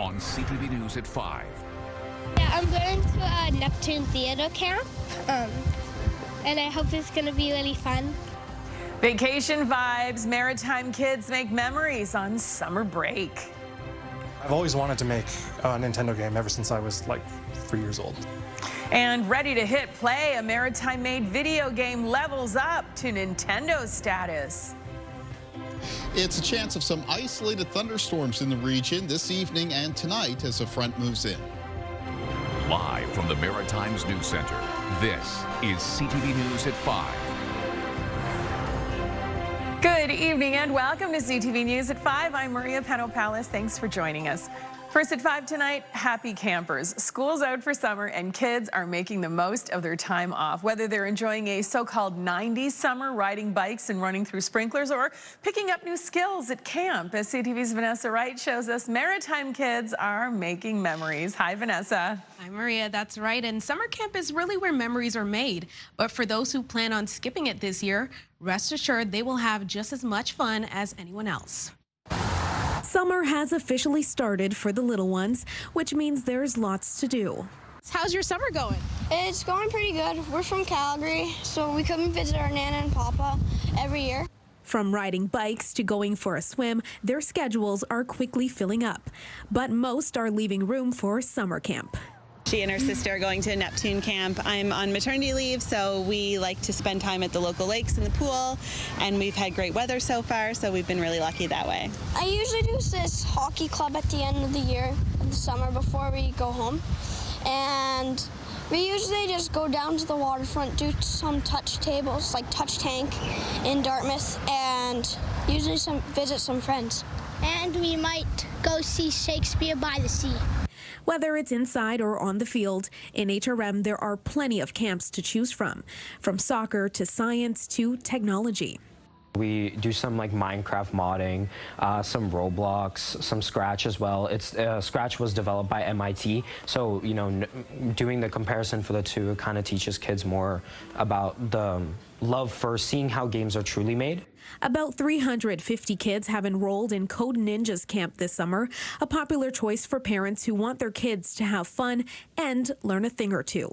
on CTV News at 5. Yeah, I'm going to a Neptune theater camp, and I hope it's going to be really fun. Vacation vibes. Maritime kids make memories on summer break. I've always wanted to make a Nintendo game ever since I was like 3 years old. And ready to hit play, a Maritime-made video game levels up to Nintendo status. It's a chance of some isolated thunderstorms in the region this evening and tonight as a front moves in. Live from the Maritime's News Center, this is CTV News at 5. Good evening and welcome to CTV News at 5. I'm Maria Pano-Palace. Thanks for joining us. First at 5 tonight, happy campers. School's out for summer and kids are making the most of their time off. Whether they're enjoying a so-called 90s summer, riding bikes and running through sprinklers, or picking up new skills at camp. As CTV's Vanessa Wright shows us, Maritime kids are making memories. Hi, Vanessa. Hi, Maria. That's right. And summer camp is really where memories are made. But for those who plan on skipping it this year, rest assured they will have just as much fun as anyone else. Summer has officially started for the little ones, which means there's lots to do. How's your summer going? It's going pretty good. We're from Calgary, so we come and visit our Nana and Papa every year. From riding bikes to going for a swim, their schedules are quickly filling up. But most are leaving room for summer camp. She and her sister are going to Neptune camp. I'm on maternity leave, so we like to spend time at the local lakes and the pool, and we've had great weather so far, so we've been really lucky that way. I usually do this hockey club at the end of the year, of the summer, before we go home. And we usually just go down to the waterfront, do some touch tables, like touch tank in Dartmouth, and usually visit some friends. And we might go see Shakespeare by the sea. Whether it's inside or on the field, in HRM there are plenty of camps to choose from soccer to science to technology. We do some like Minecraft modding, some Roblox, some Scratch as well. Scratch was developed by MIT, so doing the comparison for the two kind of teaches kids more about the love for seeing how games are truly made. About 350 kids have enrolled in Code Ninja's camp this summer, a popular choice for parents who want their kids to have fun and learn a thing or two.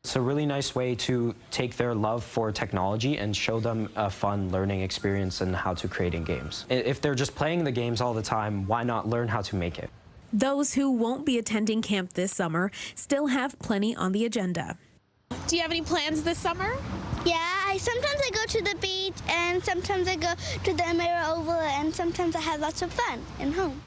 It's a really nice way to take their love for technology and show them a fun learning experience and how to create in games. If they're just playing the games all the time, why not learn how to make it? Those who won't be attending camp this summer still have plenty on the agenda. Do you have any plans this summer? Yeah, sometimes I go to the beach, and sometimes I go to the Emira Oval, and sometimes I have lots of fun at home.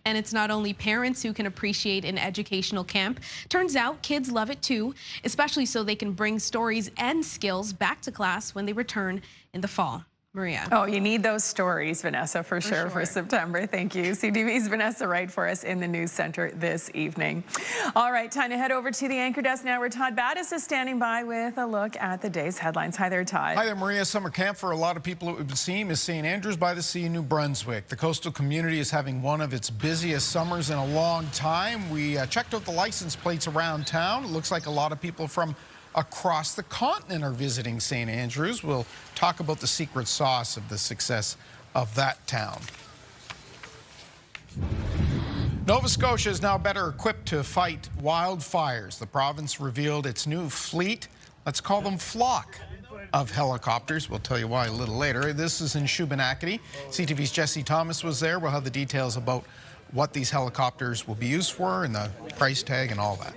And it's not only parents who can appreciate an educational camp. Turns out kids love it too, especially so they can bring stories and skills back to class when they return in the fall. Maria. Oh, you need those stories, Vanessa, for sure, for September. Thank you. CTV's Vanessa Wright for us in the news center this evening. All right, time to head over to the anchor desk now where Todd Battis is standing by with a look at the day's headlines. Hi there, Todd. Hi there, Maria. Summer camp for a lot of people it would seem is St. Andrews by the Sea, New Brunswick. The coastal community is having one of its busiest summers in a long time. We checked out the license plates around town. It looks like a lot of people from across the continent are visiting St. Andrews. We'll talk about the secret sauce of the success of that town. Nova Scotia is now better equipped to fight wildfires. The province revealed its new fleet, let's call them flock, of helicopters. We'll tell you why a little later. This is in Shubenacadie. CTV's Jesse Thomas was there. We'll have the details about what these helicopters will be used for and the price tag and all that.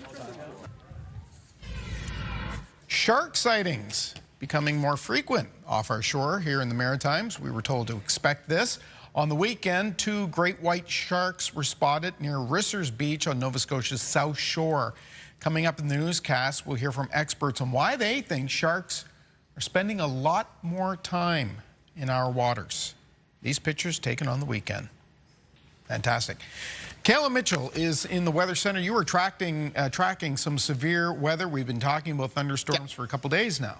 Shark sightings becoming more frequent off our shore here in the Maritimes. We were told to expect this. On the weekend, 2 great white sharks were spotted near Rissers Beach on Nova Scotia's South Shore. Coming up in the newscast, we'll hear from experts on why they think sharks are spending a lot more time in our waters. These pictures taken on the weekend. Fantastic. Kayla Mitchell is in the Weather Center. You were tracking some severe weather. We've been talking about thunderstorms for a couple days now.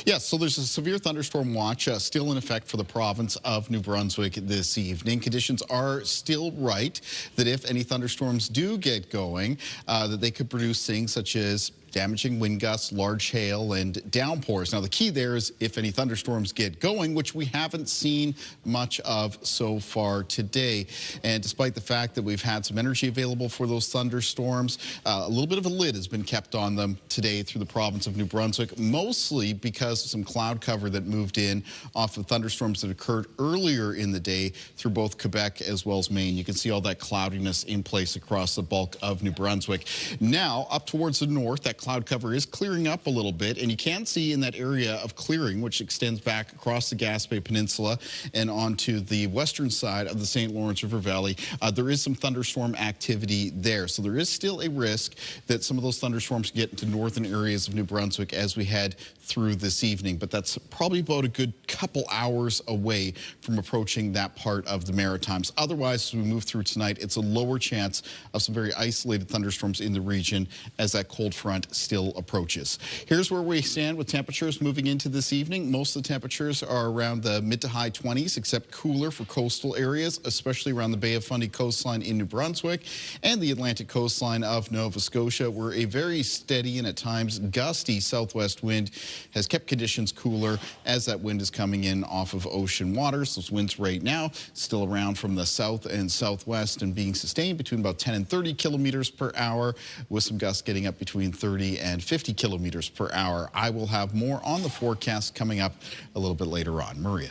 Yes, so there's a severe thunderstorm watch still in effect for the province of New Brunswick this evening. Conditions are still right that if any thunderstorms do get going, that they could produce things such as damaging wind gusts, large hail, and downpours. Now, the key there is if any thunderstorms get going, which we haven't seen much of so far today. And despite the fact that we've had some energy available for those thunderstorms, a little bit of a lid has been kept on them today through the province of New Brunswick, mostly because of some cloud cover that moved in off of thunderstorms that occurred earlier in the day through both Quebec as well as Maine. You can see all that cloudiness in place across the bulk of New Brunswick. Now, up towards the north, that cloud cover is clearing up a little bit, and you can see in that area of clearing, which extends back across the Gaspé Peninsula and onto the western side of the St. Lawrence River Valley, there is some thunderstorm activity there. So there is still a risk that some of those thunderstorms get into northern areas of New Brunswick as we head through this evening, but that's probably about a good couple hours away from approaching that part of the Maritimes. Otherwise, as we move through tonight, it's a lower chance of some very isolated thunderstorms in the region as that cold front still approaches. Here's where we stand with temperatures moving into this evening. Most of the temperatures are around the mid to high 20s, except cooler for coastal areas, especially around the Bay of Fundy coastline in New Brunswick and the Atlantic coastline of Nova Scotia, where a very steady and at times gusty southwest wind has kept conditions cooler as that wind is coming in off of ocean waters. Those winds right now still around from the south and southwest and being sustained between about 10 and 30 kilometers per hour, with some gusts getting up between 30 and 50 kilometers per hour. I will have more on the forecast coming up a little bit later on. Maria.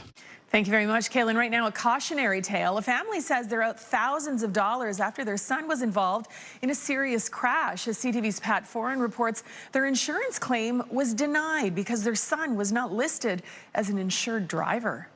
Thank you very much, Kaylin. Right now, a cautionary tale. A family says they're out thousands of dollars after their son was involved in a serious crash. As CTV's Pat Foran reports, their insurance claim was denied because their son was not listed as an insured driver.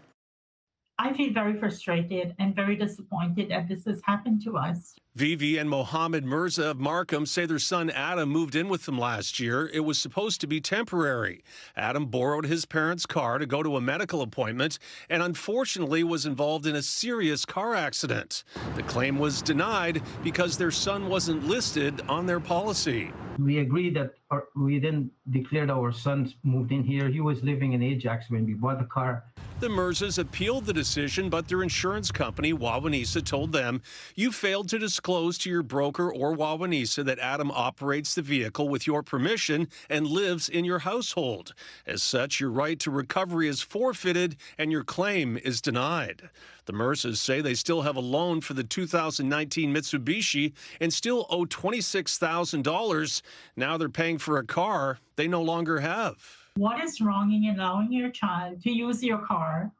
I feel very frustrated and very disappointed that this has happened to us. Vivi and Mohammed Mirza of Markham say their son Adam moved in with them last year. It was supposed to be temporary. Adam borrowed his parents' car to go to a medical appointment and unfortunately was involved in a serious car accident. The claim was denied because their son wasn't listed on their policy. We agreed that we didn't declare that our son moved in here. He was living in Ajax when we bought the car. The Mirzas appealed the decision, but their insurance company, Wawanesa, told them, "You failed to disclose to your broker or Wawanesa that Adam operates the vehicle with your permission and lives in your household. As such, your right to recovery is forfeited and your claim is denied." The Mirzas say they still have a loan for the 2019 Mitsubishi and still owe $26,000. Now they're paying for a car they no longer have. What is wrong in allowing your child to use your car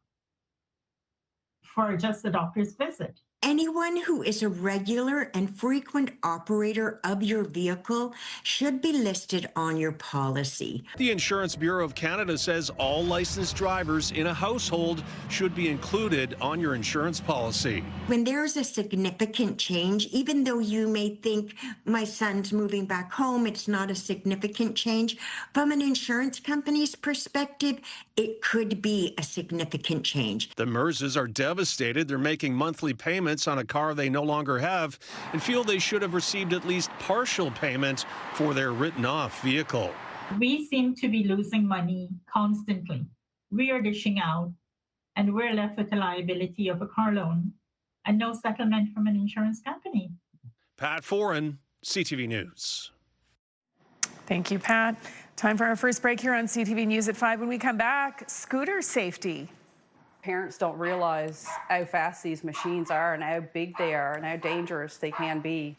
for just a doctor's visit? Anyone who is a regular and frequent operator of your vehicle should be listed on your policy. The Insurance Bureau of Canada says all licensed drivers in a household should be included on your insurance policy. When there's a significant change, even though you may think my son's moving back home, it's not a significant change. From an insurance company's perspective, it could be a significant change. The Mirzas are devastated. They're making monthly payments on a car they no longer have and feel they should have received at least partial payment for their written-off vehicle. We seem to be losing money constantly. We are dishing out, and we're left with the liability of a car loan and no settlement from an insurance company. Pat Foran, CTV News. Thank you, Pat. Time for our first break here on CTV News at 5. When we come back, scooter safety. Parents don't realize how fast these machines are and how big they are and how dangerous they can be.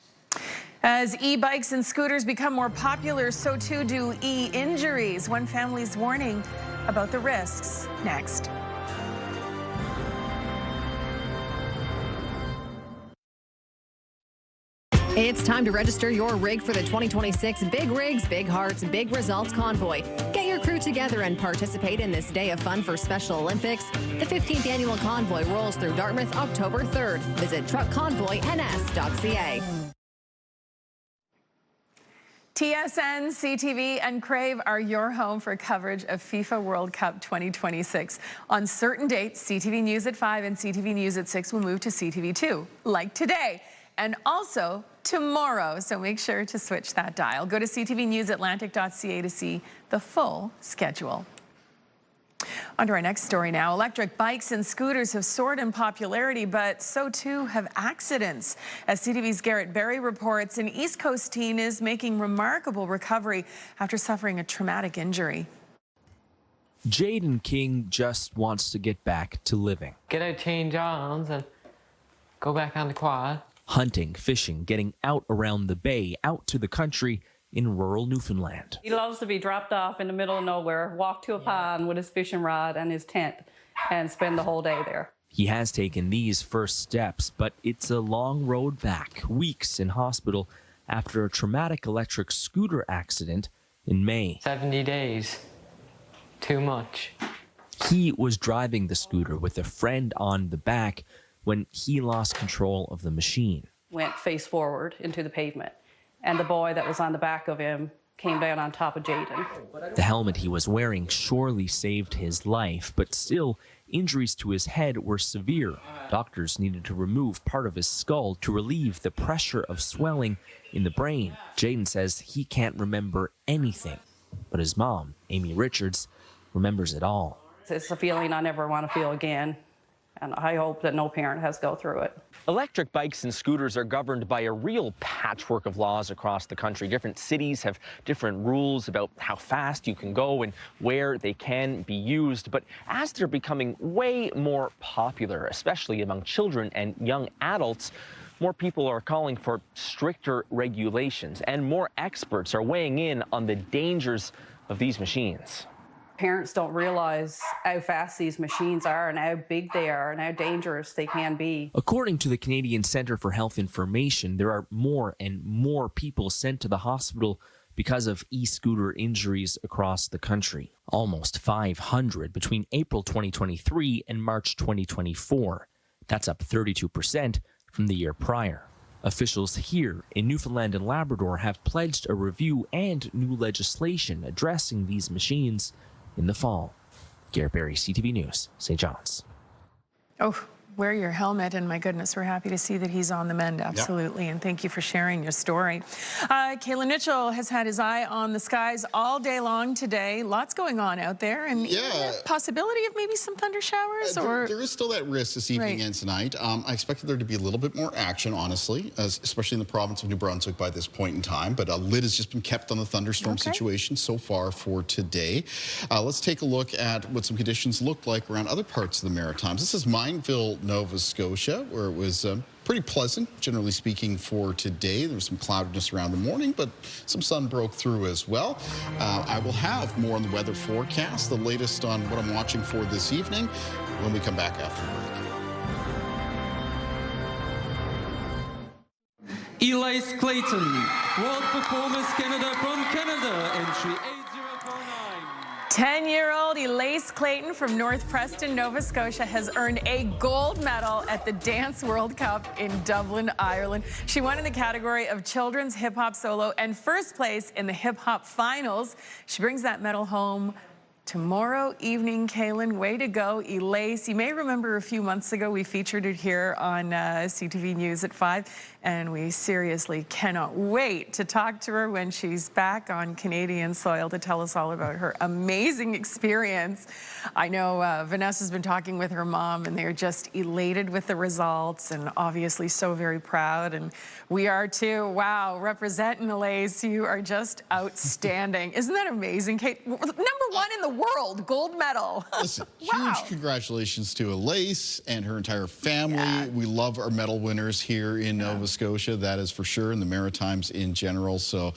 As e-bikes and scooters become more popular, so too do e-injuries. One family's warning about the risks. Next. It's time to register your rig for the 2026 Big Rigs, Big Hearts, Big Results Convoy. Get your crew together and participate in this day of fun for Special Olympics. The 15th annual convoy rolls through Dartmouth October 3rd. Visit truckconvoyns.ca. TSN, CTV, and Crave are your home for coverage of FIFA World Cup 2026. On certain dates, CTV News at 5 and CTV News at 6 will move to CTV2, like today. And also tomorrow, so make sure to switch that dial. Go to ctvnewsatlantic.ca to see the full schedule. On to our next story now. Electric bikes and scooters have soared in popularity, but so too have accidents. As CTV's Garrett Berry reports, an East Coast teen is making remarkable recovery after suffering a traumatic injury. Jaden King just wants to get back to living. Get out, change arms, and go back on the quad. Hunting, fishing, getting out around the bay, out to the country in rural Newfoundland. He loves to be dropped off in the middle of nowhere, walk to a pond with his fishing rod and his tent, and spend the whole day there. He has taken these first steps, but it's a long road back, weeks in hospital after a traumatic electric scooter accident in May. 70 days. Too much. He was driving the scooter with a friend on the back when he lost control of the machine. Went face forward into the pavement, and the boy that was on the back of him came down on top of Jaden. The helmet he was wearing surely saved his life, but still, injuries to his head were severe. Doctors needed to remove part of his skull to relieve the pressure of swelling in the brain. Jaden says he can't remember anything, but his mom, Amy Richards, remembers it all. It's a feeling I never want to feel again, and I hope that no parent has to go through it. Electric bikes and scooters are governed by a real patchwork of laws across the country. Different cities have different rules about how fast you can go and where they can be used. But as they're becoming way more popular, especially among children and young adults, more people are calling for stricter regulations, and more experts are weighing in on the dangers of these machines. Parents don't realize how fast these machines are and how big they are and how dangerous they can be. According to the Canadian Centre for Health Information, there are more and more people sent to the hospital because of e-scooter injuries across the country. Almost 500 between April 2023 and March 2024. That's up 32% from the year prior. Officials here in Newfoundland and Labrador have pledged a review and new legislation addressing these machines in the fall. Garrett Berry, CTV News, St. John's. Oh, wear your helmet, and my goodness, we're happy to see that he's on the mend, absolutely, and thank you for sharing your story. Kayla Mitchell has had his eye on the skies all day long today. Lots going on out there, and possibility of maybe some thunder showers? There is still that risk this evening and tonight. I expected there to be a little bit more action, honestly, especially in the province of New Brunswick by this point in time, but a lid has just been kept on the thunderstorm situation so far for today. Let's take a look at what some conditions look like around other parts of the Maritimes. This is Mineville, Nova Scotia, where it was pretty pleasant, generally speaking, for today. There was some cloudiness around the morning, but some sun broke through as well. I will have more on the weather forecast, the latest on what I'm watching for this evening, when we come back after break. Elise Clayton, World Performers Canada from Canada, entry 8049. 10-year-old Elise Clayton from North Preston, Nova Scotia, has earned a gold medal at the Dance World Cup in Dublin, Ireland. She won in the category of children's hip-hop solo and first place in the hip-hop finals. She brings that medal home tomorrow evening. Kaylin, way to go, Elise. You may remember a few months ago we featured it here on CTV News at 5, and we seriously cannot wait to talk to her when she's back on Canadian soil to tell us all about her amazing experience. I know Vanessa's been talking with her mom, and they're just elated with the results and obviously so very proud, and we are too. Wow, representing Elise, you are just outstanding. Isn't that amazing, Kate? #1 in the world, gold medal. Listen, huge congratulations to Elise and her entire family. We love our medal winners here in Nova Scotia, that is for sure, and the Maritimes in general. So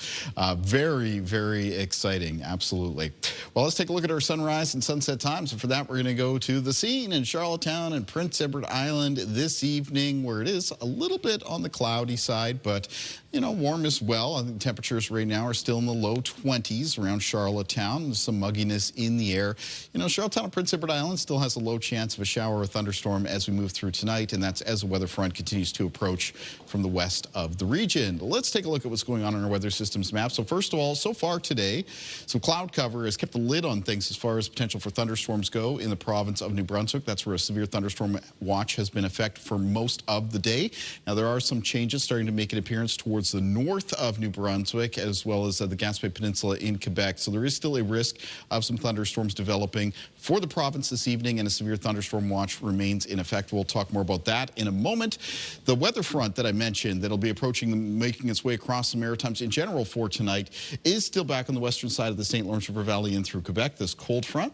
very, very exciting, absolutely. Well, let's take a look at our sunrise and sunset times. And for that, we're going to go to the scene in Charlottetown and Prince Edward Island this evening, where it is a little bit on the cloudy side, but you know, warm as well. I think temperatures right now are still in the low 20s around Charlottetown. There's some mugginess in the air. You know, Charlottetown and Prince Edward Island still has a low chance of a shower or thunderstorm as we move through tonight, and that's as the weather front continues to approach from the west of the region. Let's take a look at what's going on our weather systems map. So first of all, so far today, some cloud cover has kept the lid on things as far as potential for thunderstorms go in the province of New Brunswick. That's where a severe thunderstorm watch has been in effect for most of the day. Now, there are some changes starting to make an appearance towards the north of New Brunswick, as well as the Gaspé Peninsula in Quebec. So there is still a risk of some thunderstorms thunderstorms developing for the province this evening, and a severe thunderstorm watch remains in effect. We'll talk more about that in a moment. The weather front that I mentioned that'll be approaching, making its way across the Maritimes in general for tonight is still back on the western side of the St. Lawrence River Valley and through Quebec. This cold front,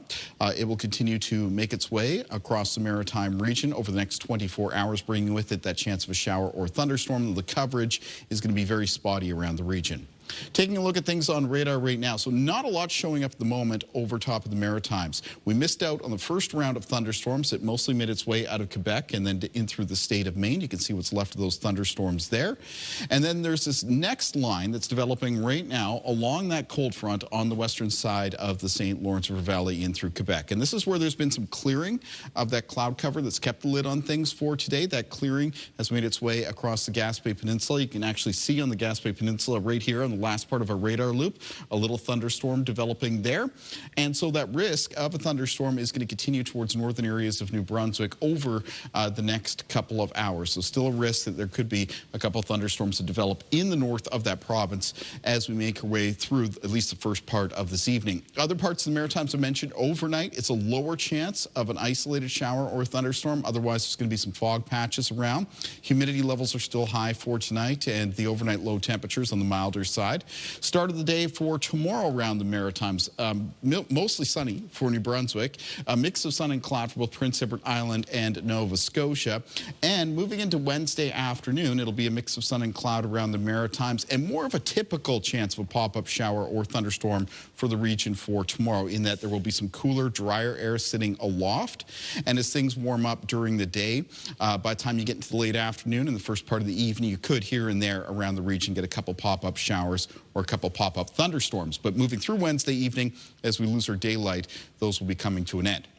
it will continue to make its way across the Maritime region over the next 24 hours, bringing with it that chance of a shower or thunderstorm. The coverage is going to be very spotty around the region. Taking a look at things on radar right now, so not a lot showing up at the moment over top of the Maritimes. We missed out on the first round of thunderstorms. It mostly made its way out of Quebec and then in through the state of Maine. You can see what's left of those thunderstorms there. And then there's this next line that's developing right now along that cold front on the western side of the St. Lawrence River Valley in through Quebec. And this is where there's been some clearing of that cloud cover that's kept the lid on things for today. That clearing has made its way across the Gaspé Peninsula. You can actually see on the Gaspé Peninsula right here on the last part of a radar loop, a little thunderstorm developing there. And so that risk of a thunderstorm is going to continue towards northern areas of New Brunswick over the next couple of hours. So still a risk that there could be a couple of thunderstorms to develop in the north of that province as we make our way through at least the first part of this evening. Other parts of the Maritimes I mentioned overnight, it's a lower chance of an isolated shower or thunderstorm. Otherwise, there's going to be some fog patches around. Humidity levels are still high for tonight, and the overnight low temperatures on the milder side. Start of the day for tomorrow around the Maritimes, mostly sunny for New Brunswick, a mix of sun and cloud for both Prince Edward Island and Nova Scotia. And moving into Wednesday afternoon, it'll be a mix of sun and cloud around the Maritimes and more of a typical chance of a pop-up shower or thunderstorm for the region for tomorrow, in that there will be some cooler, drier air sitting aloft. And as things warm up during the day, by the time you get into the late afternoon and the first part of the evening, you could here and there around the region get a couple pop-up showers or a couple pop-up thunderstorms. But moving through Wednesday evening, as we lose our daylight, those will be coming to an end.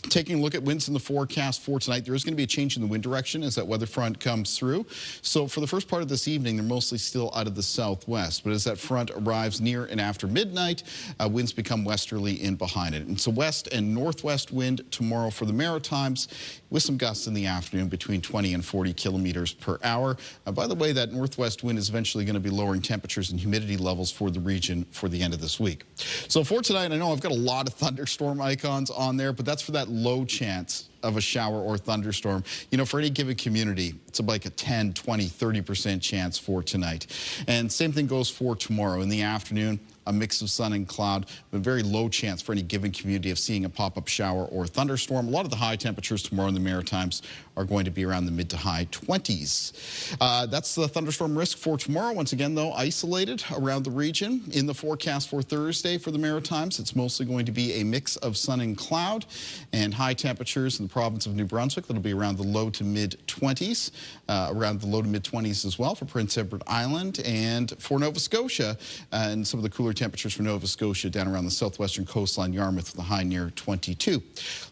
Taking a look at winds in the forecast for tonight, there is going to be a change in the wind direction as that weather front comes through. So for the first part of this evening, they're mostly still out of the southwest. But as that front arrives near and after midnight, winds become westerly in behind it. And so west and northwest wind tomorrow for the Maritimes, with some gusts in the afternoon between 20 and 40 kilometers per hour. By the way, that northwest wind is eventually going to be lowering temperatures and humidity levels for the region for the end of this week. So for tonight, I know I've got a lot of thunderstorm icons on there, but that's for that low chance of a shower or thunderstorm. You know, for any given community, it's like a 10, 20, 30% chance for tonight. And same thing goes for tomorrow. In the afternoon, a mix of sun and cloud, but very low chance for any given community of seeing a pop-up shower or thunderstorm. A lot of the high temperatures tomorrow in the Maritimes are going to be around the mid to high 20s. That's the thunderstorm risk for tomorrow. Once again, though, isolated around the region. In the forecast for Thursday for the Maritimes, it's mostly going to be a mix of sun and cloud and high temperatures in the province of New Brunswick. That'll be around the low to mid 20s, around the low to mid 20s as well for Prince Edward Island, and for Nova Scotia, and some of the cooler temperatures for Nova Scotia down around the southwestern coastline, Yarmouth, with a high near 22.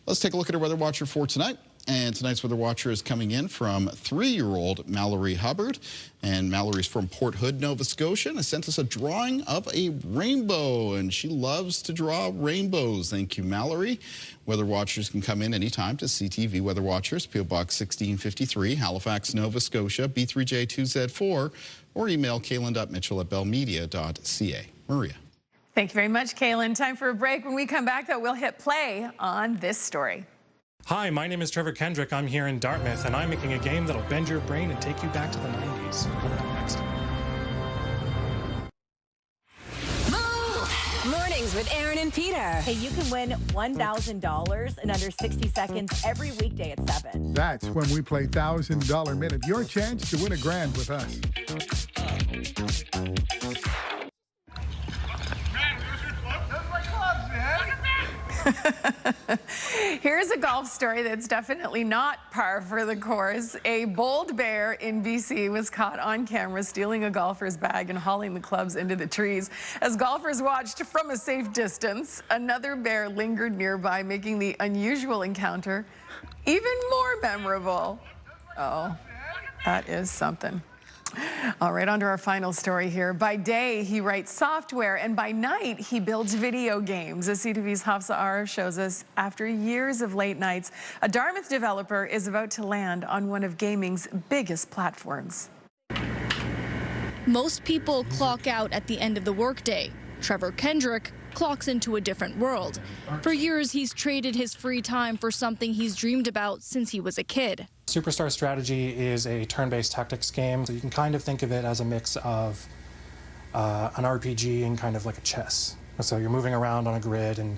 Let's take a look at our weather watcher for tonight. And tonight's weather watcher is coming in from 3-year-old Mallory Hubbard. And Mallory's from Port Hood, Nova Scotia, and has sent us a drawing of a rainbow. And she loves to draw rainbows. Thank you, Mallory. Weather watchers can come in anytime to CTV Weather Watchers, P.O. Box 1653, Halifax, Nova Scotia, B3J2Z4, or email kaylin.mitchell@bellmedia.ca. Maria. Thank you very much, Kaylin. Time for a break. When we come back, though, we'll hit play on this story. Hi, my name is Trevor Kendrick. I'm here in Dartmouth, and I'm making a game that'll bend your brain and take you back to the 90s. Coming up next. Mornings with Aaron and Peter. Hey, you can win $1,000 in under 60 seconds every weekday at 7. That's when we play $1,000 Minute. Your chance to win $1,000 with us. Here's a golf story that's definitely not par for the course. A bold bear in BC was caught on camera stealing a golfer's bag and hauling the clubs into the trees. As golfers watched from a safe distance, another bear lingered nearby, making the unusual encounter even more memorable. Oh, that is something. All right, on to our final story here. By day, he writes software, and by night, he builds video games. As CTV's Hafsa Arif shows us, after years of late nights, a Dartmouth developer is about to land on one of gaming's biggest platforms. Most people clock out at the end of the workday. Trevor Kendrick clocks into a different world. For years, he's traded his free time for something he's dreamed about since he was a kid. Superstar Strategy is a turn-based tactics game, so you can kind of think of it as a mix of an RPG and kind of like a chess. So you're moving around on a grid and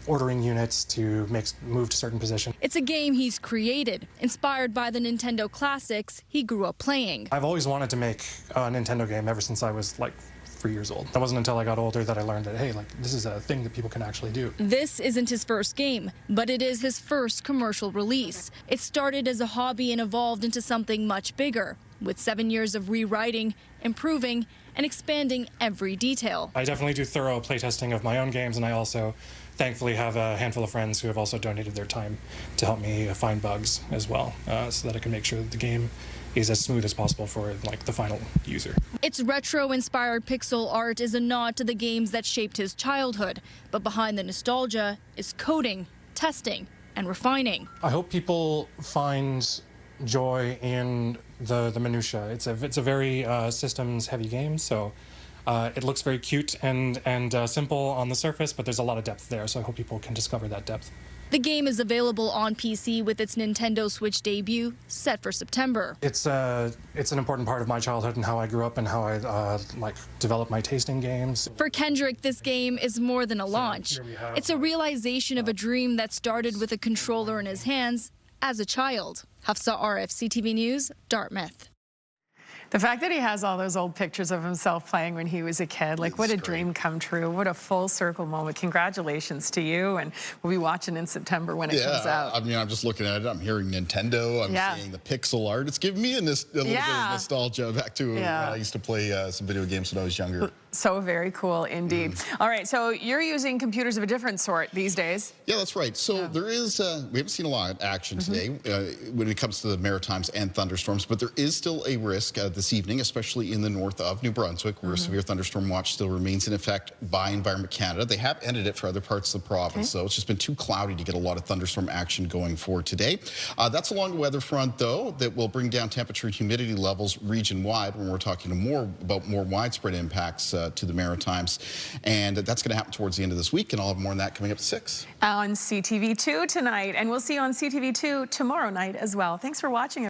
ordering units to move to certain positions. It's a game he's created, inspired by the Nintendo classics he grew up playing. I've always wanted to make a Nintendo game ever since I was like 3 years old. It wasn't until I got older that I learned that, hey, like, this is a thing that people can actually do. This isn't his first game, but it is his first commercial release. It started as a hobby and evolved into something much bigger, with 7 years of rewriting, improving, and expanding every detail. I definitely do thorough playtesting of my own games, and I also thankfully have a handful of friends who have also donated their time to help me find bugs as well, so that I can make sure that the game is as smooth as possible for like the final user. Its retro-inspired pixel art is a nod to the games that shaped his childhood, but behind the nostalgia is coding, testing, and refining. I hope people find joy in the minutia. It's a very systems-heavy game, so it looks very cute and simple on the surface, but there's a lot of depth there, so I hope people can discover that depth. The game is available on PC with its Nintendo Switch debut set for September. It's an important part of my childhood and how I grew up and how I developed my taste in games. For Kendrick, this game is more than a launch. It's a realization of a dream that started with a controller in his hands as a child. Hafsa Arif, CTV News, Dartmouth. The fact that he has all those old pictures of himself playing when he was a kid, like what a dream come true. What a full circle moment. Congratulations to you, and we'll be watching in September when it comes out. I mean, I'm just looking at it. I'm hearing Nintendo. I'm seeing the pixel art. It's giving me a little bit of nostalgia back to when I used to play some video games when I was younger. So very cool indeed. All right, so you're using computers of a different sort these days. Yeah, that's right. So there is, we haven't seen a lot of action today when it comes to the Maritimes and thunderstorms, but there is still a risk this evening, especially in the north of New Brunswick, where a severe thunderstorm watch still remains in effect by Environment Canada. They have ended it for other parts of the province, though. It's just been too cloudy to get a lot of thunderstorm action going for today. That's along the weather front, though, that will bring down temperature and humidity levels region-wide when we're talking about more widespread impacts to the Maritimes. And that's going to happen towards the end of this week, and I'll have more on that coming up at 6. On CTV2 tonight, and we'll see you on CTV2 tomorrow night as well. Thanks for watching.